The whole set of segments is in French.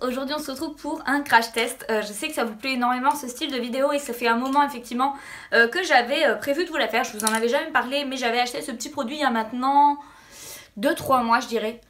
Aujourd'hui on se retrouve pour un crash test. Je sais que ça vous plaît énormément ce style de vidéo et ça fait un moment effectivement que j'avais prévu de vous la faire. Je vous en avais jamais parlé mais j'avais acheté ce petit produit il y a maintenant 2-3 mois je dirais.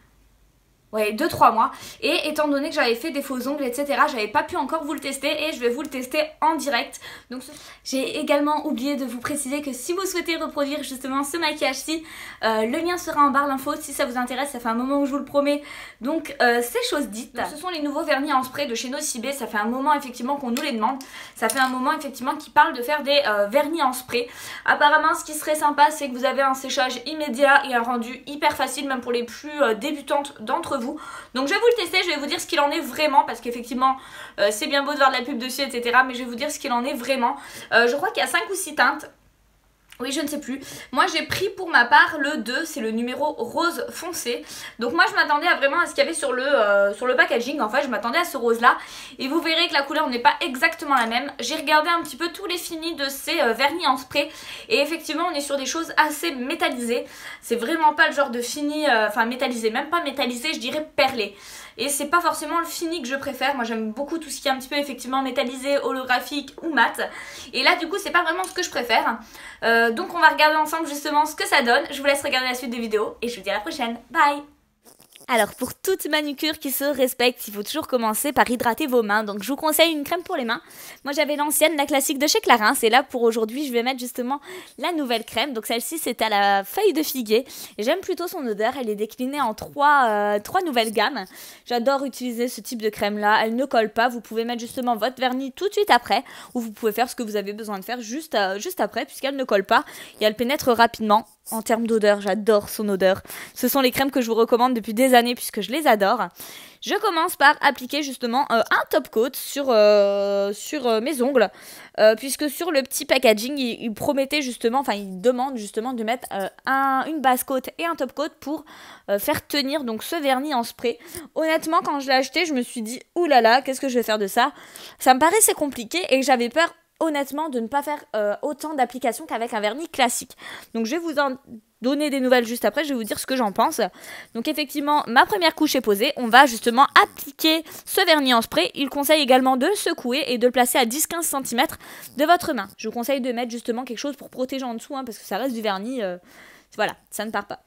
Ouais, 2-3 mois. Et étant donné que j'avais fait des faux ongles, etc., j'avais pas pu encore vous le tester et je vais vous le tester en direct. Donc j'ai également oublié de vous préciser que si vous souhaitez reproduire justement ce maquillage-ci, le lien sera en barre d'infos si ça vous intéresse. Ça fait un moment où je vous le promets. Donc c'est chose dite. Donc, ce sont les nouveaux vernis en spray de chez Nocibé. Ça fait un moment effectivement qu'on nous les demande. Ça fait un moment effectivement qu'ils parlent de faire des vernis en spray. Apparemment ce qui serait sympa c'est que vous avez un séchage immédiat et un rendu hyper facile même pour les plus débutantes d'entre vous. Donc je vais vous le tester, je vais vous dire ce qu'il en est vraiment parce qu'effectivement c'est bien beau de voir de la pub dessus etc. mais je vais vous dire ce qu'il en est vraiment. Je crois qu'il y a 5 ou 6 teintes. Oui, je ne sais plus. Moi, j'ai pris pour ma part le 2, c'est le numéro rose foncé. Donc moi, je m'attendais vraiment à ce qu'il y avait sur le packaging. En fait, je m'attendais à ce rose-là. Et vous verrez que la couleur n'est pas exactement la même. J'ai regardé un petit peu tous les finis de ces vernis en spray. Et effectivement, on est sur des choses assez métallisées. C'est vraiment pas le genre de fini, enfin métallisé, même pas métallisé, je dirais perlé. Et c'est pas forcément le fini que je préfère. Moi j'aime beaucoup tout ce qui est un petit peu effectivement métallisé, holographique ou mat. Et là du coup c'est pas vraiment ce que je préfère. Donc on va regarder ensemble justement ce que ça donne. Je vous laisse regarder la suite des vidéos et je vous dis à la prochaine. Bye! Alors pour toute manucure qui se respecte, il faut toujours commencer par hydrater vos mains. Donc je vous conseille une crème pour les mains. Moi j'avais l'ancienne, la classique de chez Clarins. Et là pour aujourd'hui je vais mettre justement la nouvelle crème. Donc celle-ci c'est à la feuille de figuier. J'aime plutôt son odeur, elle est déclinée en trois nouvelles gammes. J'adore utiliser ce type de crème là, elle ne colle pas. Vous pouvez mettre justement votre vernis tout de suite après. Ou vous pouvez faire ce que vous avez besoin de faire juste après puisqu'elle ne colle pas. Et elle pénètre rapidement. En termes d'odeur, j'adore son odeur. Ce sont les crèmes que je vous recommande depuis des années puisque je les adore. Je commence par appliquer justement un top coat sur mes ongles. Puisque sur le petit packaging, il promettait justement, enfin il demande justement de mettre une base coat et un top coat pour faire tenir donc ce vernis en spray. Honnêtement, quand je l'ai acheté, je me suis dit, oulala, qu'est-ce que je vais faire de ça? Ça me paraissait compliqué et j'avais peur honnêtement de ne pas faire autant d'applications qu'avec un vernis classique. Donc je vais vous en donner des nouvelles juste après, je vais vous dire ce que j'en pense. Donc effectivement, ma première couche est posée, on va justement appliquer ce vernis en spray. Il conseille également de le secouer et de le placer à 10-15 cm de votre main. Je vous conseille de mettre justement quelque chose pour protéger en dessous, hein, parce que ça reste du vernis, voilà, ça ne part pas.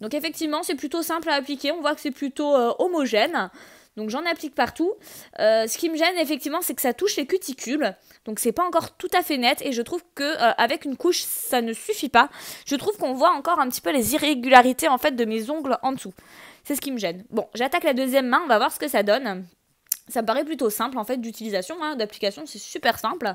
Donc effectivement, c'est plutôt simple à appliquer, on voit que c'est plutôt homogène. Donc j'en applique partout. Ce qui me gêne effectivement c'est que ça touche les cuticules. Donc c'est pas encore tout à fait net et je trouve que avec une couche ça ne suffit pas. Je trouve qu'on voit encore un petit peu les irrégularités en fait de mes ongles en dessous. C'est ce qui me gêne. Bon, j'attaque la deuxième main, on va voir ce que ça donne. Ça me paraît plutôt simple en fait d'utilisation, hein, d'application, c'est super simple.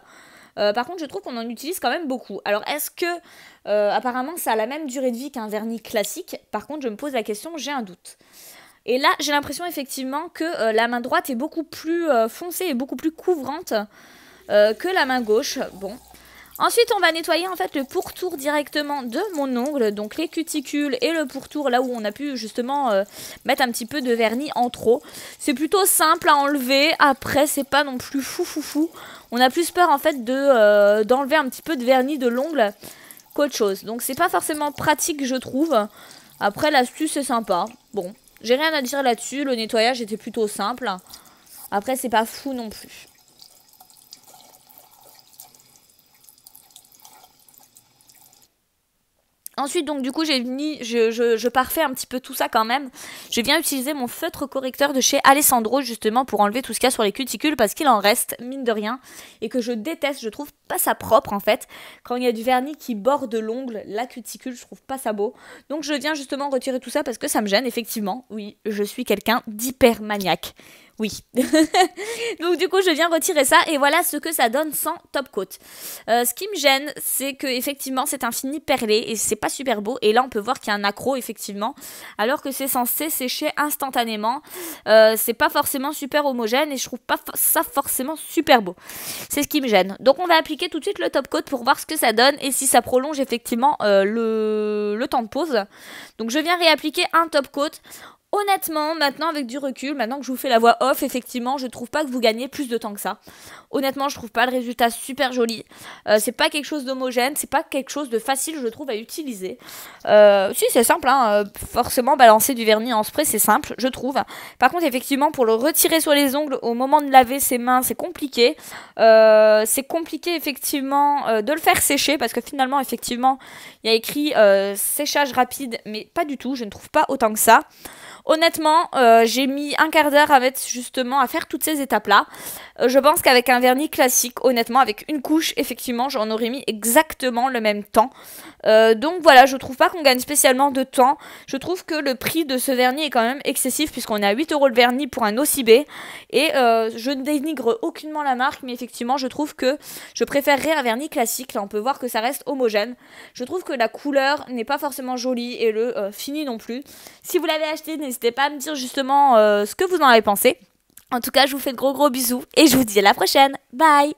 Par contre je trouve qu'on en utilise quand même beaucoup. Alors est-ce que apparemment ça a la même durée de vie qu'un vernis classique? Par contre je me pose la question, j'ai un doute. Et là, j'ai l'impression effectivement que la main droite est beaucoup plus foncée et beaucoup plus couvrante que la main gauche. Bon. Ensuite, on va nettoyer en fait le pourtour directement de mon ongle, donc les cuticules et le pourtour, là où on a pu justement mettre un petit peu de vernis en trop. C'est plutôt simple à enlever, après c'est pas non plus fou. On a plus peur en fait d'enlever un petit peu de vernis de l'ongle qu'autre chose. Donc c'est pas forcément pratique je trouve. Après l'astuce est sympa, bon. J'ai rien à dire là-dessus, le nettoyage était plutôt simple. Après, c'est pas fou non plus. Ensuite, donc du coup, je parfais un petit peu tout ça quand même. Je viens utiliser mon feutre correcteur de chez Alessandro justement pour enlever tout ce qu'il y a sur les cuticules parce qu'il en reste, mine de rien, et que je déteste, je trouve pas ça propre en fait. Quand il y a du vernis qui borde l'ongle, la cuticule, je trouve pas ça beau. Donc je viens justement retirer tout ça parce que ça me gêne, effectivement. Oui, je suis quelqu'un d'hyper maniaque. Oui. Donc du coup je viens retirer ça et voilà ce que ça donne sans top coat. Ce qui me gêne c'est que effectivement c'est un fini perlé et c'est pas super beau et là on peut voir qu'il y a un accroc effectivement alors que c'est censé sécher instantanément. C'est pas forcément super homogène et je trouve pas ça forcément super beau. C'est ce qui me gêne. Donc on va appliquer tout de suite le top coat pour voir ce que ça donne et si ça prolonge effectivement le temps de pause. Donc je viens réappliquer un top coat. Honnêtement, maintenant avec du recul, maintenant que je vous fais la voix off, effectivement, je trouve pas que vous gagnez plus de temps que ça. Honnêtement, je trouve pas le résultat super joli. C'est pas quelque chose d'homogène, c'est pas quelque chose de facile, je trouve, à utiliser. Si, c'est simple, hein. Forcément, balancer du vernis en spray, c'est simple, je trouve. Par contre, effectivement, pour le retirer sur les ongles au moment de laver ses mains, c'est compliqué. C'est compliqué, effectivement, de le faire sécher, parce que finalement, effectivement, il y a écrit séchage rapide, mais pas du tout, je ne trouve pas autant que ça. Honnêtement, j'ai mis un quart d'heure à mettre justement à faire toutes ces étapes-là. Je pense qu'avec un vernis classique, honnêtement, avec une couche, effectivement, j'en aurais mis exactement le même temps. Donc voilà, je trouve pas qu'on gagne spécialement de temps. Je trouve que le prix de ce vernis est quand même excessif puisqu'on est à 8 € le vernis pour un aussi B. Et je ne dénigre aucunement la marque, mais effectivement, je trouve que je préférerais un vernis classique. Là, on peut voir que ça reste homogène. Je trouve que la couleur n'est pas forcément jolie et le fini non plus. Si vous l'avez acheté, n'hésitez pas à me dire justement ce que vous en avez pensé. En tout cas, je vous fais de gros bisous et je vous dis à la prochaine. Bye!